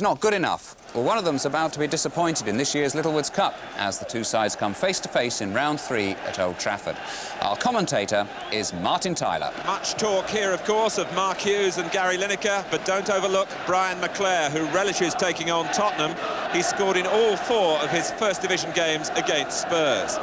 Not good enough. Well, one of them's about to be disappointed in this year's Littlewoods Cup as the two sides come face-to-face in round 3 at Old Trafford. Our commentator is Martin Tyler. Much talk here, of course, of Mark Hughes and Gary Lineker, but don't overlook Brian McClare, who relishes taking on Tottenham. He scored in all 4 of his First Division games against Spurs.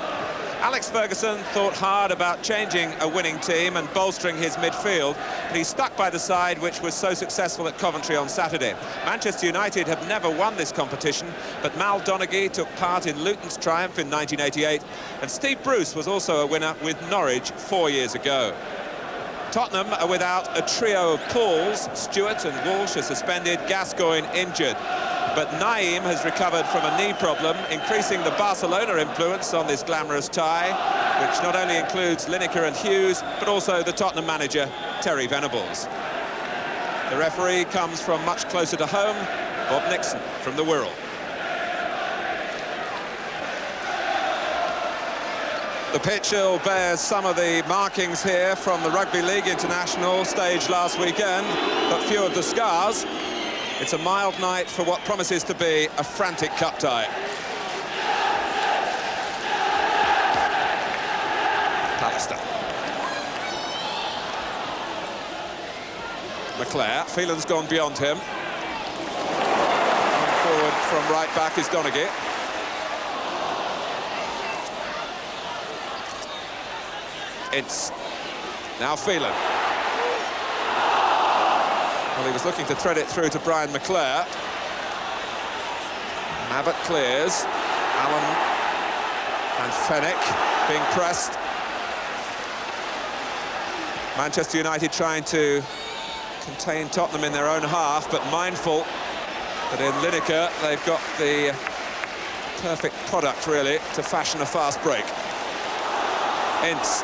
Alex Ferguson thought hard about changing a winning team and bolstering his midfield, but he stuck by the side which was so successful at Coventry on Saturday. Manchester United have never won this competition, but Mal Donaghy took part in Luton's triumph in 1988, and Steve Bruce was also a winner with Norwich 4 years ago. Tottenham are without a trio of Pauls. Stewart and Walsh are suspended, Gascoigne injured. But Naeem has recovered from a knee problem, increasing the Barcelona influence on this glamorous tie, which not only includes Lineker and Hughes, but also the Tottenham manager, Terry Venables. The referee comes from much closer to home, Bob Nixon from the Wirral. The pitch still bears some of the markings here from the Rugby League International stage last weekend, but few of the scars. It's a mild night for what promises to be a frantic cup tie. Pallister. McClare, Phelan's gone beyond him. Forward from right back is Donaghy. It's now Phelan. Well, he was looking to thread it through to Brian McClare. Abbott clears. Allen and Fenwick being pressed. Manchester United trying to contain Tottenham in their own half, but mindful that in Lineker they've got the perfect product, really, to fashion a fast break. Ince.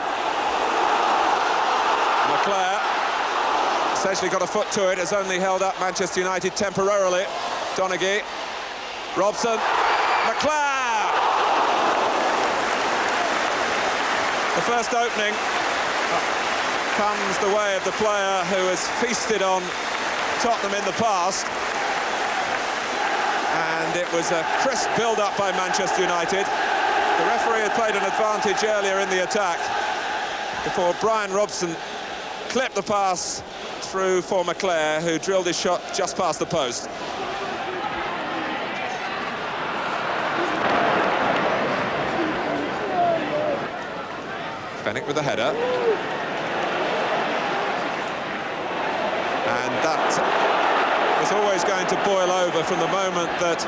McClare. Essentially got a foot to it, has only held up Manchester United temporarily. Donaghy, Robson, McClare! The first opening comes the way of the player who has feasted on Tottenham in the past. And it was a crisp build-up by Manchester United. The referee had played an advantage earlier in the attack before Brian Robson clipped the pass through for McClare, who drilled his shot just past the post. Fenwick with the header. And that was always going to boil over from the moment that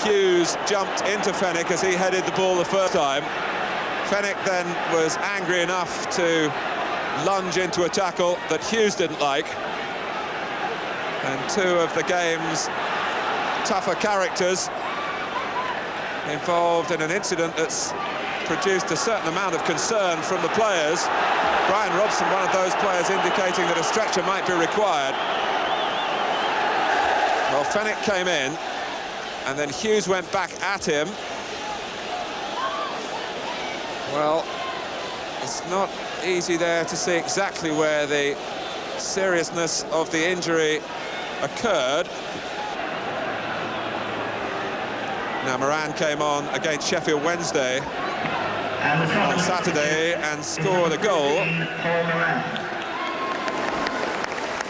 Hughes jumped into Fenwick as he headed the ball the first time. Fenwick then was angry enough to lunge into a tackle that Hughes didn't like, and 2 of the game's tougher characters involved in an incident that's produced a certain amount of concern from the players. Brian Robson, one of those players, indicating that a stretcher might be required. Well, Fenwick came in, and then Hughes went back at him. Well, it's not easy there to see exactly where the seriousness of the injury occurred. Now, Moran came on against Sheffield Wednesday on Saturday and scored a goal.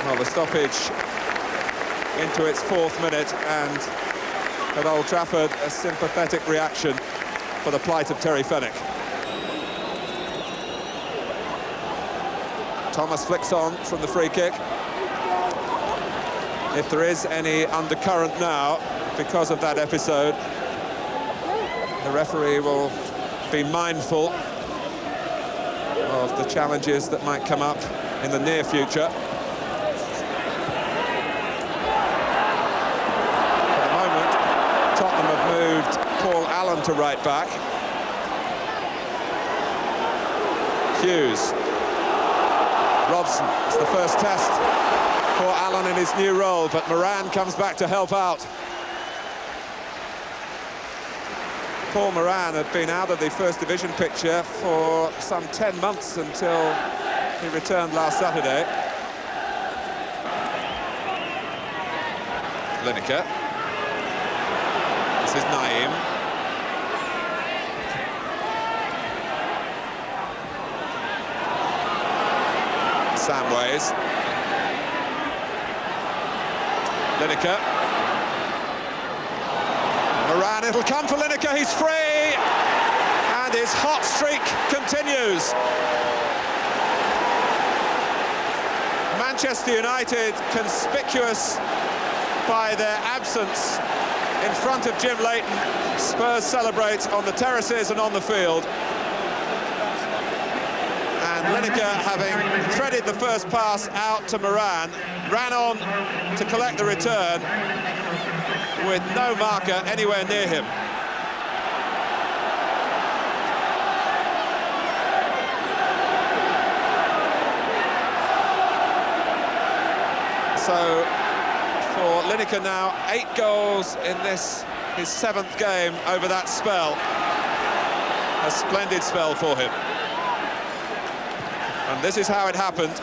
Well, the stoppage into its 4th minute, and at Old Trafford, a sympathetic reaction for the plight of Terry Fenwick. Thomas flicks on from the free kick. If there is any undercurrent now because of that episode, the referee will be mindful of the challenges that might come up in the near future. For the moment, Tottenham have moved Paul Allen to right back. Hughes. Robson, it's the first test for Allen in his new role, but Moran comes back to help out. Paul Moran had been out of the First Division picture for some 10 months until he returned last Saturday. Lineker. This is Naeem. Samways. Lineker. Moran, it'll come for Lineker, he's free! And his hot streak continues. Manchester United conspicuous by their absence in front of Jim Leighton. Spurs celebrate on the terraces and on the field. And Lineker, having threaded the first pass out to Moran, ran on to collect the return with no marker anywhere near him. So for Lineker now, 8 goals in this, his 7th game over that spell. A splendid spell for him. And this is how it happened.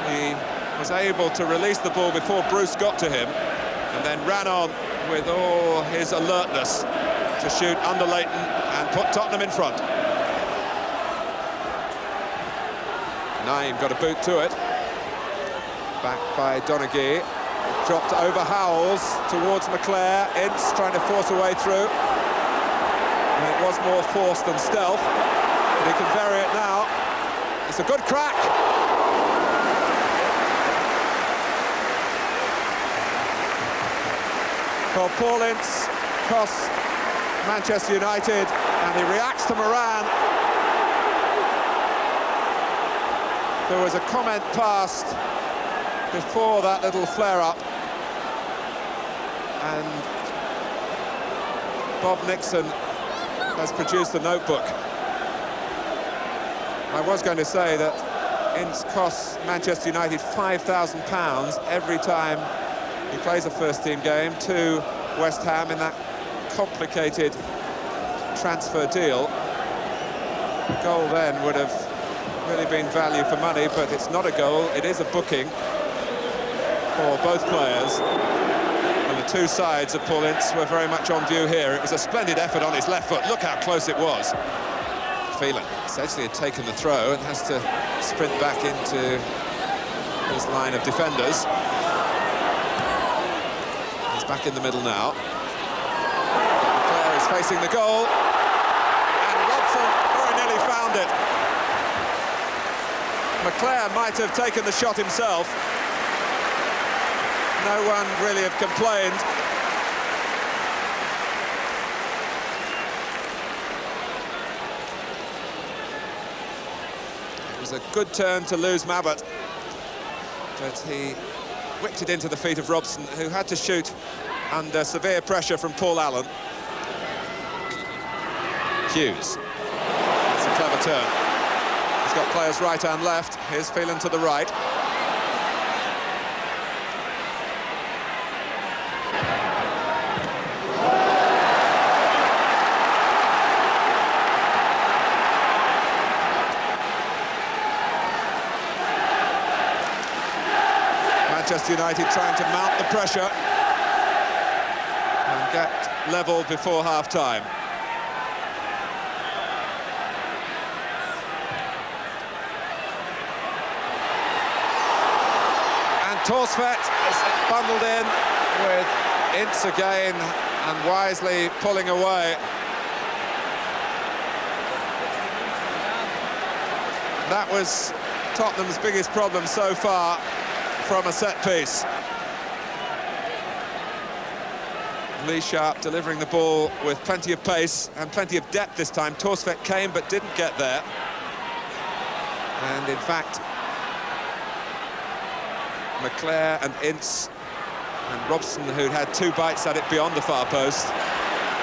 He was able to release the ball before Bruce got to him, and then ran on with all his alertness to shoot under Leighton and put Tottenham in front. Naeem got a boot to it. Back by Donaghy. Dropped over Howells towards McClare. Ince trying to force a way through. And it was more force than stealth. But he can vary it now. It's a good crack. Well, Paul Ince cost Manchester United, and he reacts to Moran. There was a comment passed before that little flare-up, and Bob Nixon has produced the notebook. I was going to say that Ince costs Manchester United £5,000 every time he plays a first-team game to West Ham in that complicated transfer deal. The goal then would have really been value for money, but it's not a goal, it is a booking for both players. And the two sides of Paul Ince were very much on view here. It was a splendid effort on his left foot. Look how close it was. Phelan essentially had taken the throw and has to sprint back into his line of defenders. He's back in the middle now. Clare is facing the goal, and Robson very nearly found it. McClare might have taken the shot himself. No one really have complained. It was a good turn to lose Mabbutt, but he whipped it into the feet of Robson, who had to shoot under severe pressure from Paul Allen. Hughes. That's a clever turn. He's got players right and left. Here's Phelan to the right. Manchester United trying to mount the pressure and get level before half-time. And Torsvet is bundled in with Ince again and wisely pulling away. That was Tottenham's biggest problem so far from a set piece. Lee Sharp delivering the ball with plenty of pace and plenty of depth this time. Torsvet came but didn't get there. And in fact, McClare and Ince and Robson, who'd had 2 bites at it beyond the far post,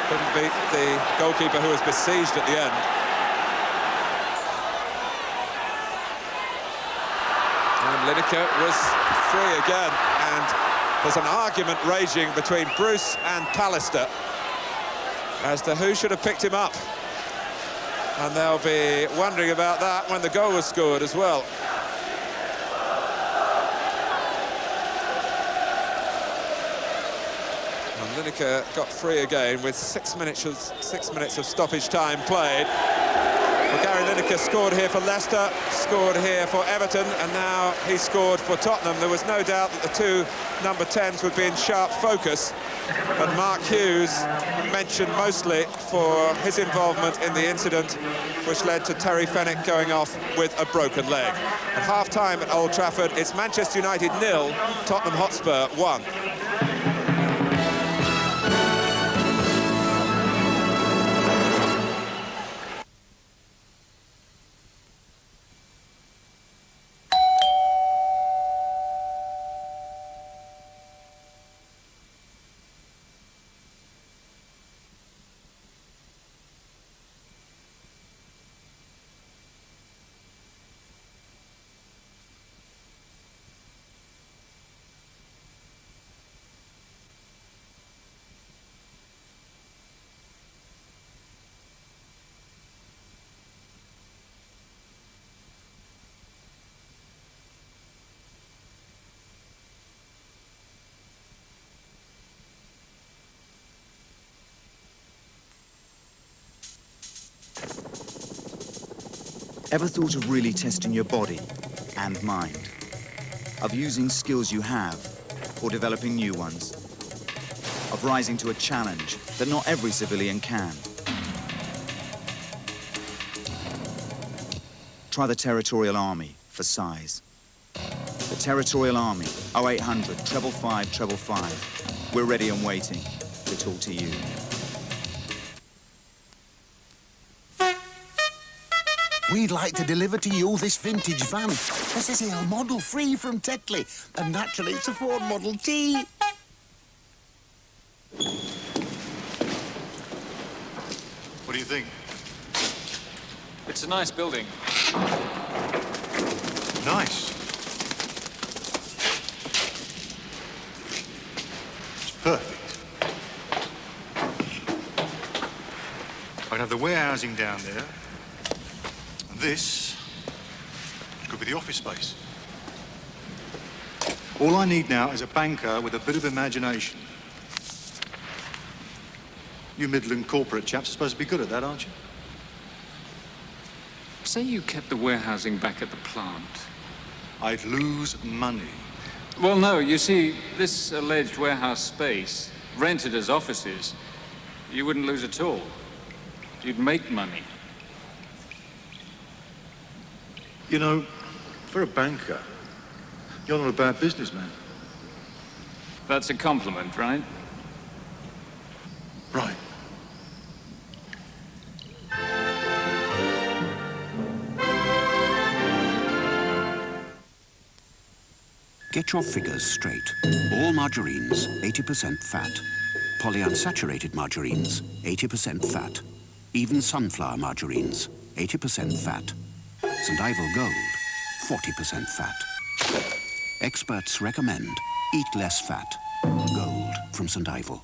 couldn't beat the goalkeeper, who was besieged at the end. And Lineker was free again, and there's an argument raging between Bruce and Pallister as to who should have picked him up. And they'll be wondering about that when the goal was scored as well. And Lineker got free again with 6 minutes of stoppage time played. Well, Gary Lineker scored here for Leicester, scored here for Everton, and now he scored for Tottenham. There was no doubt that the two number 10s would be in sharp focus, but Mark Hughes mentioned mostly for his involvement in the incident which led to Terry Fenwick going off with a broken leg. At half-time at Old Trafford, it's Manchester United 0, Tottenham Hotspur 1. Ever thought of really testing your body and mind? Of using skills you have or developing new ones? Of rising to a challenge that not every civilian can? Try the Territorial Army for size. The Territorial Army, 0800 555 555. We're ready and waiting to talk to you. We'd like to deliver to you this vintage van. This is a model free from Tetley, and naturally it's a Ford Model T. What do you think? It's a nice building. Nice. It's perfect. I'd have the warehousing down there. This could be the office space. All I need now is a banker with a bit of imagination. You Midland corporate chaps are supposed to be good at that, aren't you? Say you kept the warehousing back at the plant. I'd lose money. Well, no, you see, this alleged warehouse space, rented as offices, you wouldn't lose at all. You'd make money. You know, for a banker, you're not a bad businessman. That's a compliment, right? Right. Get your figures straight. All margarines, 80% fat. Polyunsaturated margarines, 80% fat. Even sunflower margarines, 80% fat. St. Ivel Gold, 40% fat. Experts recommend eat less fat. Gold from St. Ivel.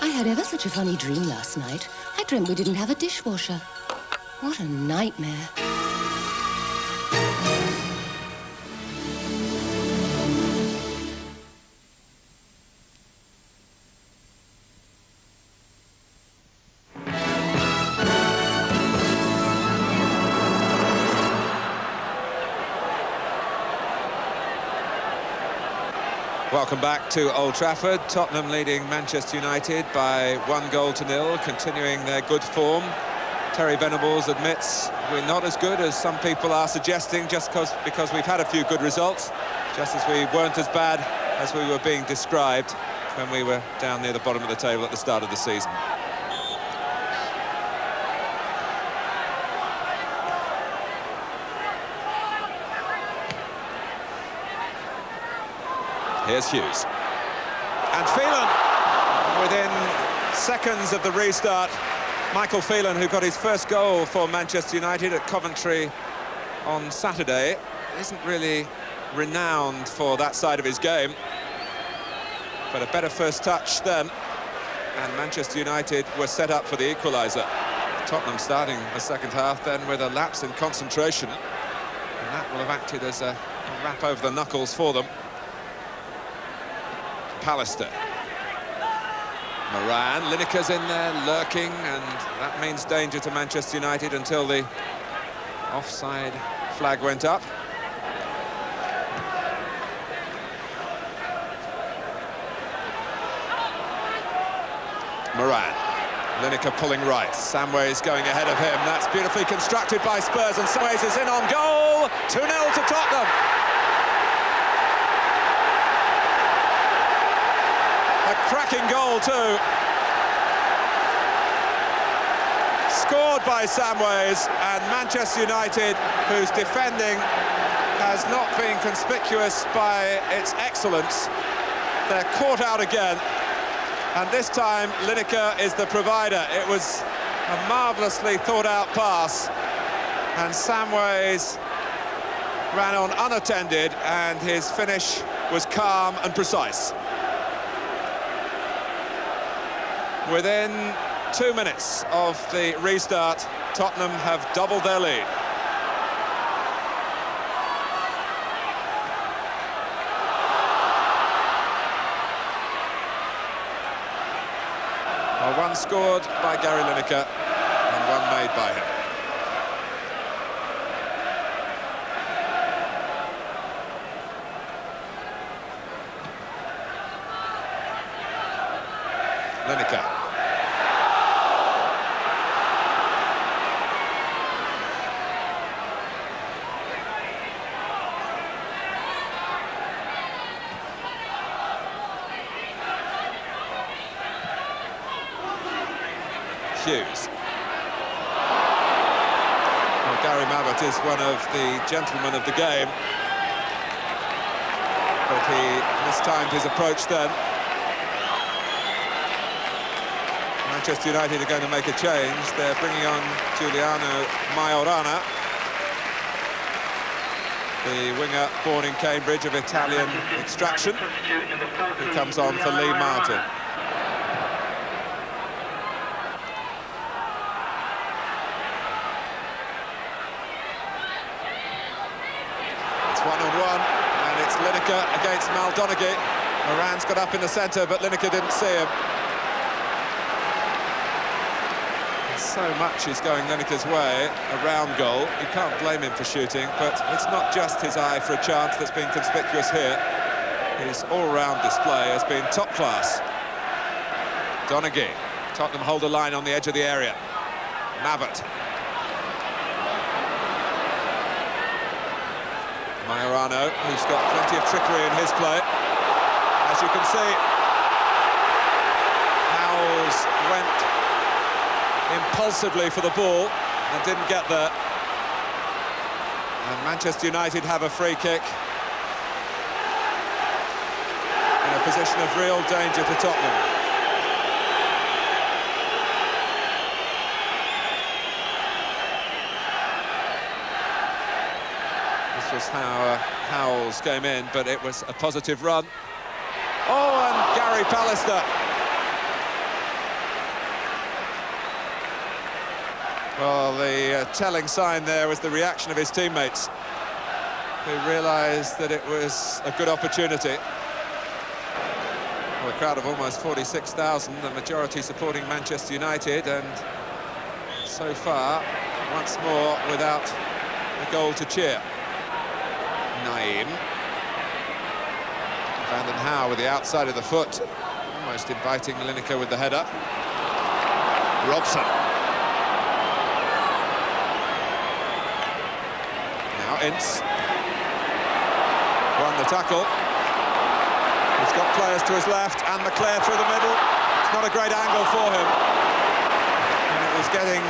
I had ever such a funny dream last night. I dreamt we didn't have a dishwasher. What a nightmare. Welcome back to Old Trafford. Tottenham leading Manchester United by 1-0, continuing their good form. Terry Venables admits we're not as good as some people are suggesting just because we've had a few good results, just as we weren't as bad as we were being described when we were down near the bottom of the table at the start of the season. Here's Hughes. And Phelan within seconds of the restart. Michael Phelan, who got his first goal for Manchester United at Coventry on Saturday, isn't really renowned for that side of his game. But a better first touch then, and Manchester United were set up for the equaliser. Tottenham starting the second half then with a lapse in concentration, and that will have acted as a wrap over the knuckles for them. Pallister. Moran, Lineker's in there lurking, and that means danger to Manchester United until the offside flag went up. Moran, Lineker pulling right, Samways going ahead of him. That's beautifully constructed by Spurs, and Samways is in on goal. 2-0 to Tottenham. A cracking goal too. Scored by Samways, and Manchester United, whose defending has not been conspicuous by its excellence, they're caught out again. And this time, Lineker is the provider. It was a marvellously thought-out pass, and Samways ran on unattended, and his finish was calm and precise. Within 2 minutes of the restart, Tottenham have doubled their lead. Well, one scored by Gary Lineker and one made by him. Lineker. Hughes. Well, Gary Mabbott is one of the gentlemen of the game, but he mistimed his approach then. Manchester United are going to make a change. They're bringing on Giuliano Majorana, the winger born in Cambridge of Italian extraction, who comes on for Lee Martin. One-on-one, and it's Lineker against Maldonaghy. Moran's got up in the centre, but Lineker didn't see him. So much is going Lineker's way around goal. You can't blame him for shooting, but it's not just his eye for a chance that's been conspicuous here. His all-round display has been top class. Donaghy. Tottenham hold a line on the edge of the area. Mabbott. Majorano, who's got plenty of trickery in his play. As you can see, Howells went impulsively for the ball and didn't get there. And Manchester United have a free kick in a position of real danger to Tottenham. Was how Howells came in, but it was a positive run. Oh, and Gary Pallister. Well, the telling sign there was the reaction of his teammates, who realised that it was a good opportunity. Well, a crowd of almost 46,000, the majority supporting Manchester United, and so far, once more, without a goal to cheer. Naeem. Van den Hauwe with the outside of the foot, almost inviting Lineker with the header. Robson. Now Ince. Won the tackle. He's got players to his left, and McClare through the middle. It's not a great angle for him. And it was getting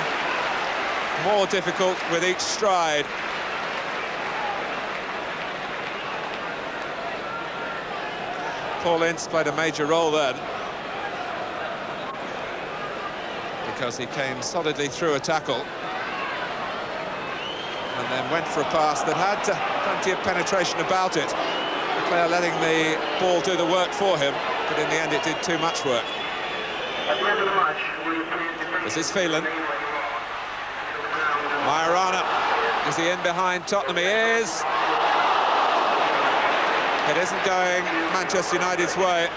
more difficult with each stride. Paul Ince played a major role then. because he came solidly through a tackle and then went for a pass that had plenty of penetration about it. Leclerc letting the ball do the work for him, but in the end it did too much work. This is Phelan. Majorana, is he in behind Tottenham? He is. It isn't going Manchester United's way.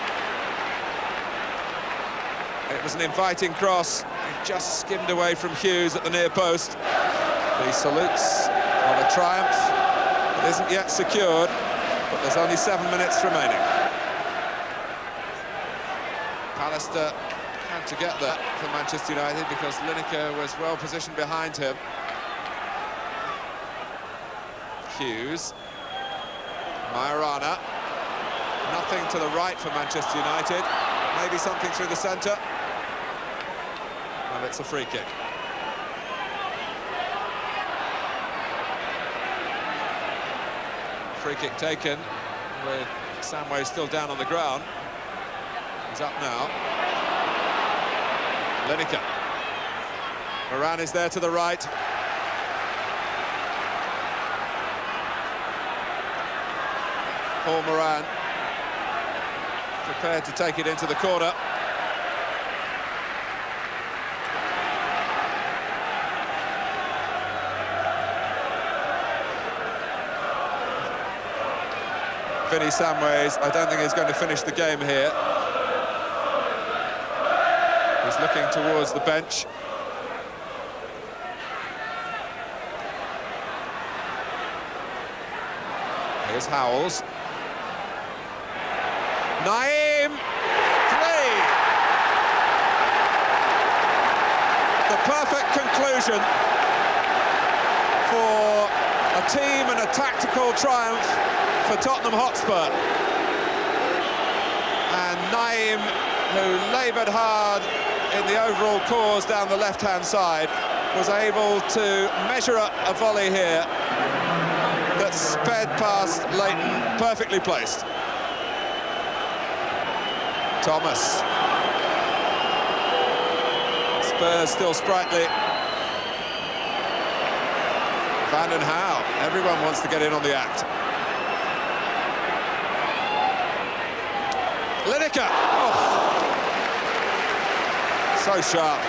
It was an inviting cross. It just skimmed away from Hughes at the near post. The salutes of a triumph. It isn't yet secured, but there's only 7 minutes remaining. Pallister had to get that for Manchester United because Lineker was well positioned behind him. Hughes. Majorana. Nothing to the right for Manchester United. Maybe something through the centre. And it's a free kick. Free kick taken with Samway still down on the ground. He's up now. Lineker. Moran is there to the right. Paul Moran prepared to take it into the corner. Vinny Samways, I don't think he's going to finish the game here. He's looking towards the bench. Here's Howells. Naeem, 3. The perfect conclusion for a team and a tactical triumph for Tottenham Hotspur. And Naeem, who laboured hard in the overall cause down the left-hand side, was able to measure up a volley here that sped past Leighton, perfectly placed. Thomas. Spurs still sprightly. Van den Hauwe. Everyone wants to get in on the act. Lineker. Oh. So sharp.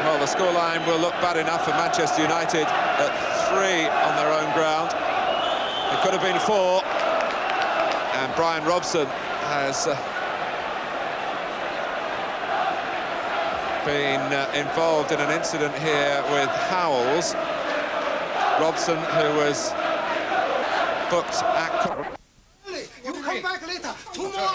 Well, the scoreline will look bad enough for Manchester United at 3 on their own ground. It could have been 4. And Brian Robson has been involved in an incident here with Howells. Robson, who was booked at... You come back later. Tomorrow.